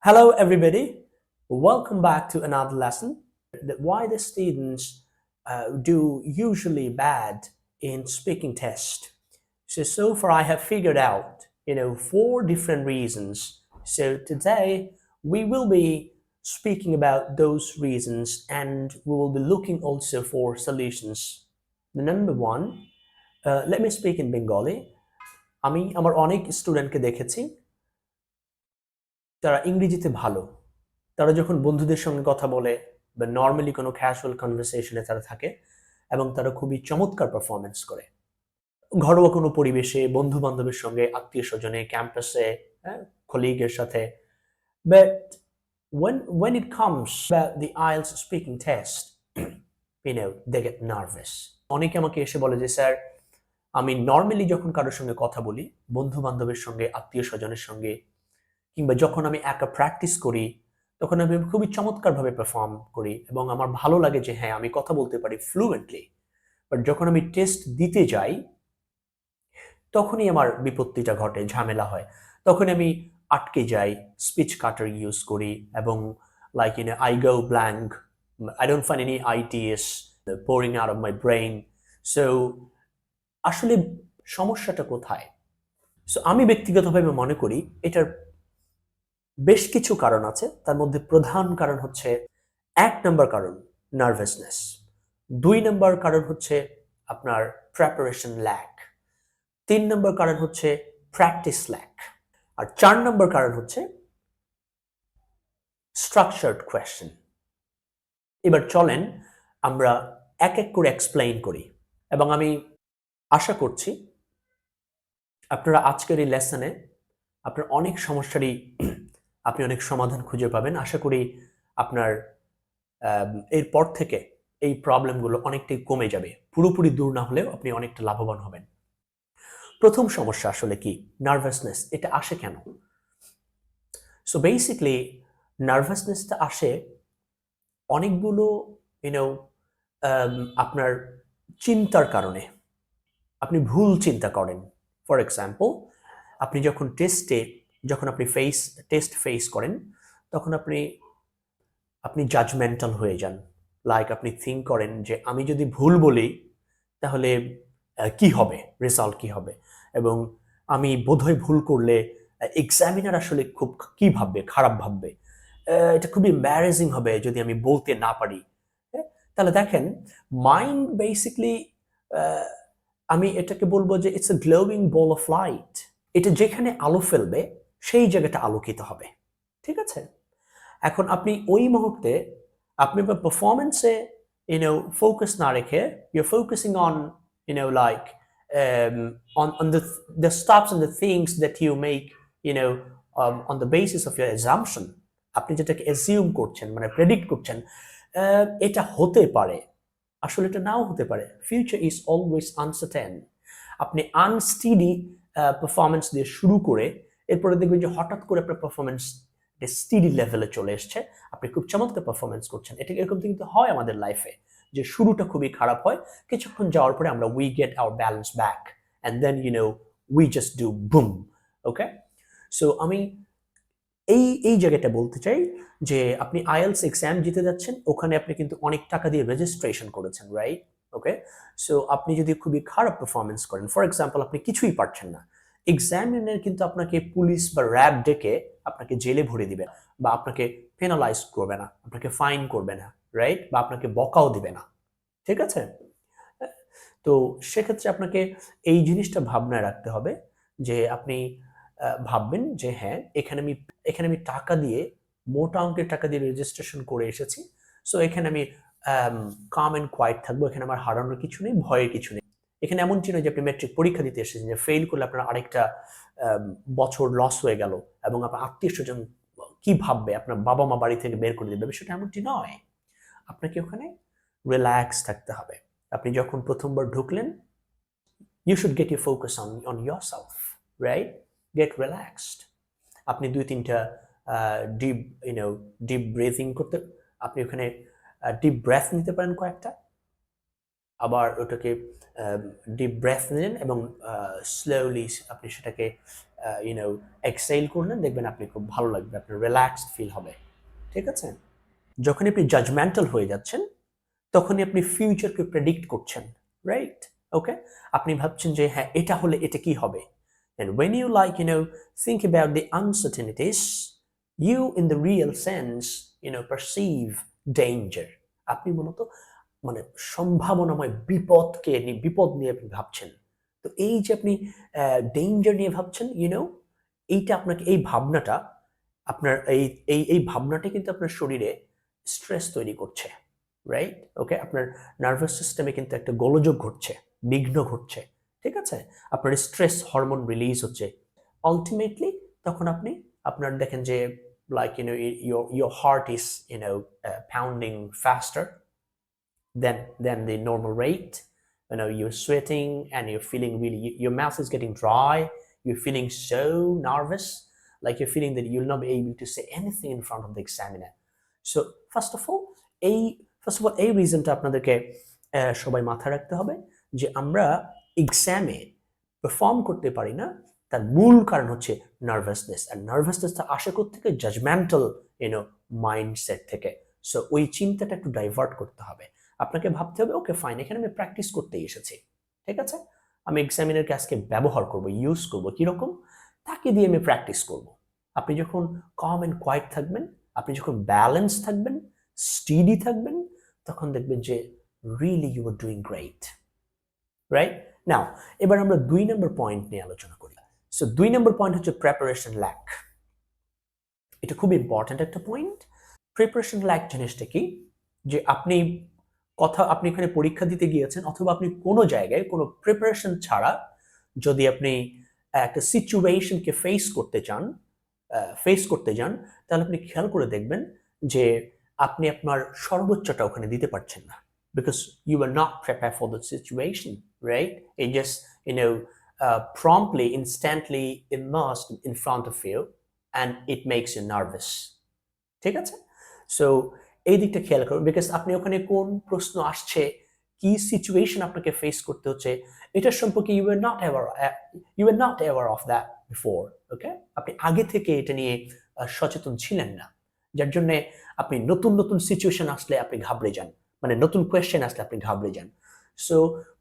Hello, everybody. Welcome back to another lesson. Why the students do usually bad in speaking test. So far I have figured out, four different reasons. So today we will be speaking about those reasons and we will be looking also for solutions. The number one, let me speak in Bengali. আমি আমার অনেক স্টুডেন্টকে দেখেছি যারা ইংরেজিতে ভালো তারা যখন বন্ধুদের সঙ্গে কথা বলে বা নর্মালি কোনো ক্যাজুয়াল কনভারসেশনে তারা থাকে এবং তারা খুবই চমৎকার পারফরমেন্স করে ঘরোয়া কোনো পরিবেশে বন্ধু বান্ধবের সঙ্গে আত্মীয় স্বজনে ক্যাম্পাসে কলিগের সাথে but when it comes about the IELTS speaking test they get nervous অনেকে আমাকে এসে বলে যে স্যার আমি নর্মালি যখন কারোর সঙ্গে কথা বলি বন্ধু বান্ধবের সঙ্গে আত্মীয় স্বজনের সঙ্গে কিংবা যখন আমি একা প্র্যাকটিস করি তখন আমি খুবই চমৎকারভাবে পারফর্ম করি এবং আমার ভালো লাগে যে হ্যাঁ আমি কথা বলতে পারি ফ্লুয়েন্টলি বাট যখন আমি টেস্ট দিতে যাই তখনই আমার বিপত্তিটা ঘটে ঝামেলা হয় তখন আমি আটকে যাই স্পিচ কাটার ইউজ করি এবং like I go blank I don't find any ideas pouring out of my brain so আসলে সমস্যাটা কোথায় সো আমি ব্যক্তিগতভাবে মনে করি এটার বেশ কিছু কারণ আছে তার মধ্যে প্রধান কারণ হচ্ছে এক নম্বর কারণ নার্ভাসনেস দুই নম্বর কারণ হচ্ছে আপনার প্রিপারেশন ল্যাক তিন নম্বর কারণ হচ্ছে প্র্যাকটিস ল্যাক আর চার নম্বর কারণ হচ্ছে স্ট্রাকচারড কোয়েশ্চেন এবার চলেন আমরা এক এক করে এক্সপ্লেইন করি এবং আমি আশা করছি আপনারা আজকের এই লেসনে আপনার অনেক সমস্যারই আপনি অনেক সমাধান খুঁজে পাবেন আশা করি আপনার এরপর থেকে এই প্রবলেমগুলো অনেকটাই কমে যাবে পুরোপুরি দূর না হলেও আপনি অনেকটা লাভবান হবেন প্রথম সমস্যা আসলে কি নার্ভাসনেস এটা আসে কেন সো বেসিক্যালি নার্ভাসনেসটা আসে অনেকগুলো আপনার চিন্তার কারণে আপনি ভুল চিন্তা করেন ফর এক্সাম্পল আপনি যখন যখন আপনি টেস্ট ফেস করেন তখন আপনি জাজমেন্টাল হয়ে যান লাইক আপনি থিঙ্ক করেন যে আমি যদি ভুল বলি তাহলে কি হবে রেজাল্ট কি হবে এবং আমি বোধহয় ভুল করলে এক্সামিনার আসলে খুব কি ভাববে খারাপ ভাববে এটা খুবই এম্বারেসিং হবে যদি আমি বলতে না পারি তাহলে দেখেন মাইন্ড বেসিক্যালি আমি এটাকে বলবো যে it's a glowing ball of light এটা যেখানে আলো ফেলবে সেই জায়গাটা আলোকিত হবে ঠিক আছে এখন আপনি ওই মুহূর্তে আপনি পারফরমেন্সে ফোকাস না রেখে you focusing on like on the stops and the things that you make on the basis of your assumption আপনি যেটাকে অ্যাজিউম করছেন মানে প্রেডিক্ট করছেন এটা হতে পারে আসলে এটা নাও হতে পারে ফিউচার ইজ অলওয়েজ আনসার্টেন আপনি আনস্টেডি পারফরমেন্স দিয়ে শুরু করে এরপরে দেখবেন যে হঠাৎ করে আপনার পারফরমেন্স স্টেডি লেভেলে চলে এসছে আপনি খুব চমৎকার পারফরমেন্স করছেন এটা এরকম কিন্তু হয় আমাদের লাইফে যে শুরুটা খুবই খারাপ হয় কিছুক্ষণ যাওয়ার পরে আমরা we get our balance back and then we just do boom okay so আমি এই জায়গাটা বলতে চাই যে আপনি আইএলটিএস এক্সাম জিতে যাচ্ছেন ওখানে আপনি কিন্তু অনেক টাকা দিয়ে রেজিস্ট্রেশন করেছেন রাইট ওকে সো আপনি যদি খুবই খারাপ পারফরমেন্স করেন ফর এক্সাম্পল আপনি কিছুই পারছেন না এক্সামিনার কিন্তু আপনাকে পুলিশ বা র্যাব ডেকে আপনাকে জেলে ভরে দিবে বা আপনাকে পেনালাইজ করবে না আপনাকে ফাইন করবে না রাইট বা আপনাকে বকাও দিবে না ঠিক আছে তো সেক্ষেত্রে আপনাকে এই জিনিসটা ভাবনায় রাখতে হবে যে আপনি ভাববেন যে হ্যাঁ এখানে আমি টাকা দিয়ে মোটা অঙ্কের টাকা দিয়ে রেজিস্ট্রেশন করে এসেছি সো এখানে আমি কাম এন্ড কোয়াইট থাকবো এখানে আমার হারানোর কিছু নেই ভয়ের কিছু নেই এখানে এমন ছিল যে আপনি মেট্রিক পরীক্ষা দিতে এসেছেন যে ফেল করলে আপনার আরেকটা বছর লস হয়ে গেল এবং আপনার আত্মীয় স্বজন কি ভাববে আপনার বাবা মা বাড়ি থেকে বের করে দেবে বিষয়টা এমনটি নয় আপনাকে ওখানে রিল্যাক্স থাকতে হবে আপনি যখন প্রথমবার ঢুকলেন you should get you focus on yourself right get relaxed আপনি দুই তিনটা ডিপ ব্রিথিং করতে আপনি ওখানে ডিপ ব্রেথ নিতে পারেন কয়েকটা আবার ওটাকে ডিপ ব্রেথ নিলেন এবং স্লোলি আপনি সেটাকে এক্সেল করলেন, দেখবেন আপনি খুব ভালো লাগবে, আপনার রিল্যাক্সড ফিল হবে। ঠিক আছে? যখন আপনি জাজমেন্টাল হয়ে যাচ্ছেন, তখনই আপনি ফিউচারকে প্রেডিক্ট করছেন, রাইট? ওকে, আপনি ভাবছেন যে হ্যাঁ এটা হলে এটা কি হবে, and when you think about the uncertainties, you in the real sense perceive danger. আপনি মূলত মানে সম্ভাবনাময় বিপদ নিয়ে আপনি ভাবছেন। তো এই যে আপনি ডেঞ্জার নিয়ে ভাবছেন, এইটা আপনাকে এই ভাবনাটা আপনার এই ভাবনাটা কিন্তু আপনার শরীরে স্ট্রেস তৈরি করছে, রাইট? ওকে, আপনার নার্ভাস সিস্টেমে কিন্তু একটা গোলযোগ ঘটছে, বিঘ্ন ঘটছে। ঠিক আছে? আপনার স্ট্রেস হরমোন রিলিজ হচ্ছে। আলটিমেটলি তখন আপনি আপনার দেখেন যে like your heart is pounding faster than the normal rate. You're sweating and you're feeling really, your mouth is getting dry, you're feeling so nervous, like you're feeling that you'll not be able to say anything in front of the examiner. So first of all এই রিজনটা আপনাদেরকে সবাই মাথায় রাখতে হবে যে আমরা এক্সামে perform করতে পারি না, তার মূল কারণ হচ্ছে নার্ভাসনেস। আর নার্ভাসনেসটা আসে থেকে জাজমেন্টাল মাইন্ডসেট থেকে। সো ওই চিন্তাটা একটু ডাইভার্ট করতে হবে। আপনাকে ভাবতে হবে ওকে ফাইন, এখানে আমি প্র্যাকটিস করতেই এসেছি, ঠিক আছে, আমি এক্সামিনারকে আজকে ব্যবহার করব, ইউজ করব, কিরকম, তাকে দিয়ে আমি প্র্যাকটিস করব। আপনি যখন কম অ্যান্ড কোয়াইট থাকবেন, আপনি যখন ব্যালেন্স থাকবেন, স্টিডি থাকবেন, তখন দেখবেন যে really you are doing great, right? Now এবার আমরা 2 নম্বর পয়েন্ট নিয়ে আলোচনা করি। সো 2 নম্বর পয়েন্ট হচ্ছে প্রিপারেশন ল্যাক। এটা খুব ইম্পর্ট্যান্ট একটা পয়েন্ট। প্রিপারেশন ল্যাক জিনিসটা কি, যে আপনি এখানে পরীক্ষা দিতে গিয়েছেন অথবা আপনি কোনো জায়গায় কোনো প্রিপারেশন ছাড়া যদি আপনি একটা সিচুয়েশনকে ফেস করতে যান, তাহলে আপনি খেয়াল করে দেখবেন যে আপনি আপনার সর্বোচ্চটা ওখানে দিতে পারছেন না, because you are not prepare for the situation, right? It just promptly, instantly immersed in front of you and it makes you nervous. ঠিক আছে? সো এই দিকটা খেয়াল করুন, বিকজ আপনি ওখানে কোন প্রশ্ন আসছে, কি সিচুয়েশন আপনাকে ফেস করতে হচ্ছে, এটার সম্পর্কে you are not aware of that before. Okay, আপনি আগে থেকে এটা নিয়ে সচেতন ছিলেন না, যার জন্য আপনি নতুন নতুন সিচুয়েশন আসলে আপনি ঘাবড়ে যান, মানে নতুন কোয়েশ্চেন আসলে আপনি ঘাবড়ে যান। সো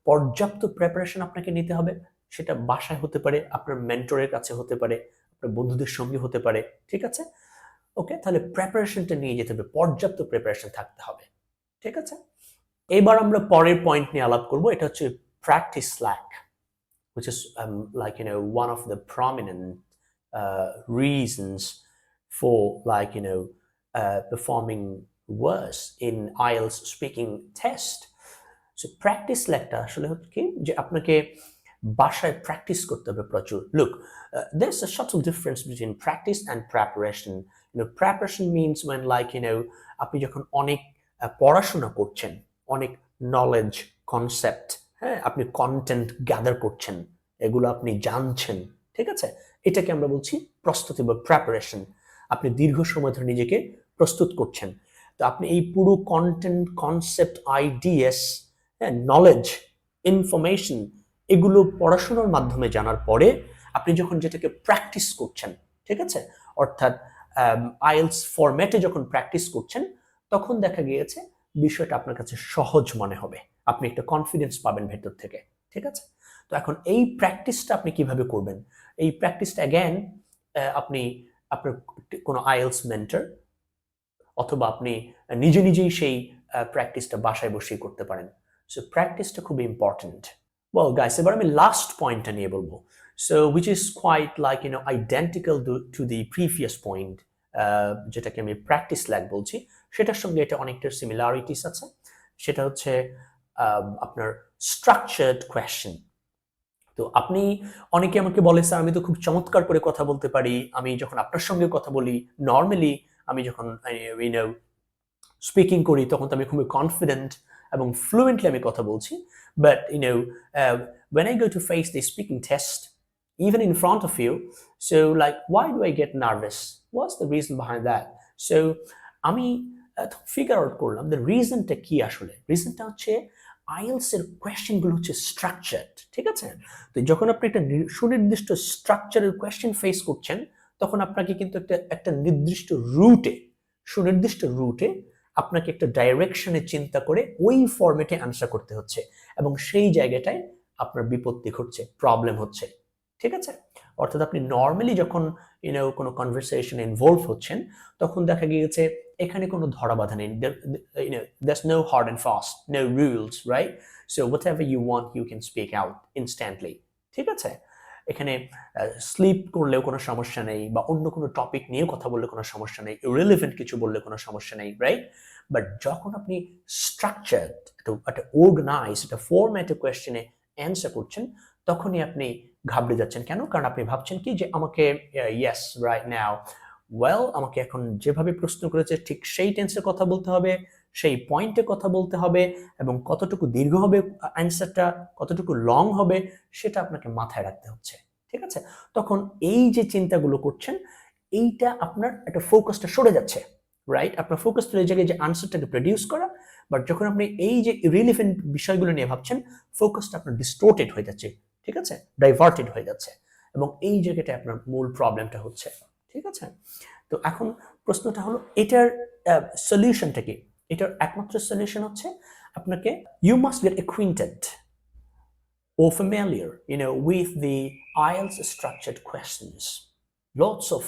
পর্যাপ্ত প্রিপারেশন আপনাকে নিতে হবে। সেটা বাসায় হতে পারে, আপনার মেন্টরের কাছে হতে পারে, আপনার বন্ধুদের সঙ্গে হতে পারে, ঠিক আছে? ওকে, তাহলে প্রিপারেশনটা নিয়ে যেতে হবে, পর্যাপ্ত প্রিপারেশন থাকতে হবে, ঠিক আছে? এবার আমরা পরের পয়েন্ট নিয়ে আলাপ করব, এটা হচ্ছে practice lack, which is one of the prominent reasons for performing worse in IELTS speaking test. So practice ল্যাকটা আসলে হচ্ছে কি, যে আপনাকে বাসায় প্র্যাকটিস করতে হবে প্রচুর। Look, there's a subtle difference between practice and preparation. Preparation means when আপনি যখন অনেক পড়াশোনা করছেন, অনেক নলেজ, কনসেপ্ট, হ্যাঁ, আপনি কন্টেন্ট গ্যাদার করছেন, এগুলো আপনি জানছেন, ঠিক আছে, এটাকে আমরা বলছি প্রস্তুতি বা প্রিপারেশন। আপনি দীর্ঘ সময় ধরে নিজেকে প্রস্তুত করছেন। তো আপনি এই পুরো কন্টেন্ট, কনসেপ্ট, আইডিয়াস, হ্যাঁ, নলেজ, ইনফরমেশন, এগুলো পড়াশোনার মাধ্যমে জানার পরে আপনি যখন যেটাকে প্র্যাকটিস করছেন, ঠিক আছে, অর্থাৎ আইএলস ফরম্যাটে যখন প্র্যাকটিস করছেন, তখন দেখা গিয়েছে বিষয়টা আপনার কাছে সহজ মনে হবে, আপনি একটা কনফিডেন্স পাবেন ভেতর থেকে, ঠিক আছে? তো এখন এই প্র্যাকটিসটা আপনি কিভাবে করবেন? এই প্র্যাকটিসটা অ্যাগেন আপনি আপনার কোনো আইএলস মেন্টর অথবা আপনি নিজেই সেই প্র্যাকটিসটা বাসায় বসেই করতে পারেন। সো প্র্যাকটিসটা খুব ইম্পর্টেন্ট। Well guys, এবার আমি লাস্ট পয়েন্টটা নিয়ে বলবো, so which is quite identical to the previous point, যেটাকে আমি প্র্যাকটিস ল্যাক বলছি, সেটার সঙ্গে এটা অনেকটা সিমিলারিটিস আছে। সেটা হচ্ছে আপনার স্ট্রাকচার্ড কোয়েশ্চেন। তো আপনি, অনেকে আমাকে বলে স্যার আমি তো খুব চমৎকার করে কথা বলতে পারি, আমি যখন আপনার সঙ্গে কথা বলি, নর্মালি আমি যখন স্পিকিং করি তখন তো আমি খুবই কনফিডেন্ট এবং ফ্লুয়েন্টলি আমি কথা বলছি, but when I go to face the speaking test, even in front of you, so why do I get nervous? What's the reason behind that? So আমি ফিগার আউট করলাম দ্য রিজনটা কি আসলে। রিজনটা হচ্ছে IELTS এর কোয়েশ্চেনগুলো হচ্ছে স্ট্রাকচারড, ঠিক আছে? তো যখন আপনি একটা সুনির্দিষ্ট স্ট্রাকচারের কোয়েশ্চেন ফেস করছেন, তখন আপনাকে কিন্তু একটা নির্দিষ্ট রুটে, সুনির্দিষ্ট রুটে আপনাকে একটা ডাইরেকশনে চিন্তা করে ওই ফরম্যাটে আনসার করতে হচ্ছে, এবং সেই জায়গাটায় আপনার বিপত্তি ঘটছে, প্রবলেম হচ্ছে, ঠিক আছে? অর্থাৎ আপনি নর্মালি যখন কোনো কনভারসেশনে ইনভলভ হচ্ছেন, তখন দেখা গিয়েছে এখানে কোনো ধরা বাধা নেই, there's no hard and fast, no rules, right? So whatever you want you can speak out instantly, ঠিক আছে? এখানে স্লিপ করলেও কোনো সমস্যা নেই, বা অন্য কোনো টপিক নিয়ে কথা বললে কোনো সমস্যা নেই, ইররিলেভেন্ট কিছু বললে কোনো সমস্যা নেই, রাইট? বাট যখন আপনি স্ট্রাকচারড, একটা অর্গানাইজ, একটা ফরম্যাটে কোয়েশ্চেনে অ্যান্সার করছেন, তখনই আপনি ঘাবড়ে যাচ্ছেন। কেন? কারণ আপনি ভাবছেন কি যে আমাকে ইয়েস রাইট নাও, ওয়েল আমাকে এখন যেভাবে প্রশ্ন করেছে ঠিক সেই টেন্সে কথা বলতে হবে, সেই পয়েন্টে কথা বলতে হবে, এবং কতটুকু দীর্ঘ হবে অ্যান্সারটা, কতটুকু লং হবে, সেটা আপনাকে মাথায় রাখতে হচ্ছে, ঠিক আছে? তখন এই যে চিন্তাগুলো করছেন, এইটা আপনার একটা ফোকাসটা সরে যাচ্ছে, রাইট? আপনার ফোকাস তো এই জায়গায় যে আনসারটাকে প্রডিউস করা, বাট যখন আপনি এই যে রিলেভেন্ট বিষয়গুলো নিয়ে ভাবছেন, ফোকাসটা আপনার ডিস্টোর্টেড হয়ে যাচ্ছে, ঠিক আছে? ডাইভার্টেড হয়ে যাচ্ছে, এবং এই জায়গাটা আপনার মূল প্রবলেমটা হচ্ছে, ঠিক আছে? তো এখন প্রশ্নটা হলো এটার সলিউশনটা কি? এটার একমাত্র সলিউশন হচ্ছে আপনাকে you must get acquainted or familiar, with the IELTS structured questions. Lots of,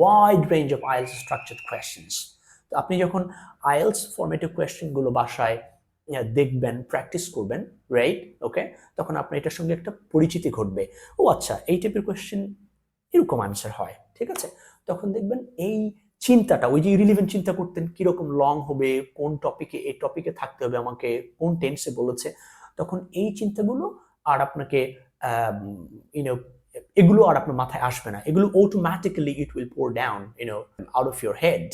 wide range of IELTS structured questions. তো আপনি যখন IELTS ফরম্যাটিভ কোয়েশ্চেনগুলো বাসায় দেখবেন, প্র্যাকটিস করবেন, রাইট? ওকে, তখন আপনার এটার সঙ্গে একটা পরিচিতি ঘটবে। ও আচ্ছা, এই টাইপের কোয়েশ্চেন এরকম আনসার হয়, ঠিক আছে? তখন দেখবেন এই চিন্তাটা, ওই যে ইরিলিভেন্ট চিন্তা করতেন কিরকম লং হবে, কোন টপিকে, এই টপিকে থাকতে হবে আমাকে, কোন টেন্সে বলেছে, তখন এই চিন্তাগুলো আর আপনাকে এগুলো আর আপনার মাথায় আসবে না, এগুলো automatically it will pour down out of your head.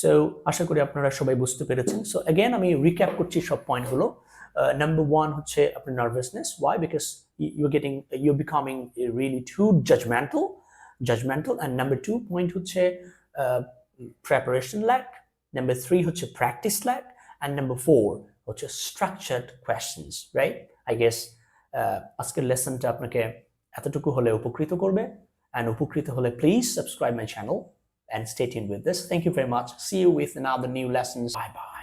So আশা করি আপনারা সবাই বুঝতে পেরেছেন। সো অ্যাগেন আমি রিক্যাপ করছি সব পয়েন্টগুলো। নাম্বার 1 হচ্ছে আপনার nervousness, why? Because you're becoming really too judgmental, and number 2 point হচ্ছে preparation lack, number 3 হচ্ছে practice lack, and number 4 হচ্ছে structured questions, right? I guess আজকের লেসনটা আপনাকে এতটুকু হলে উপকৃত করবে, and উপকৃত হলে please subscribe my channel and stay tuned with this. Thank you very much. See you with another new lessons. Bye bye.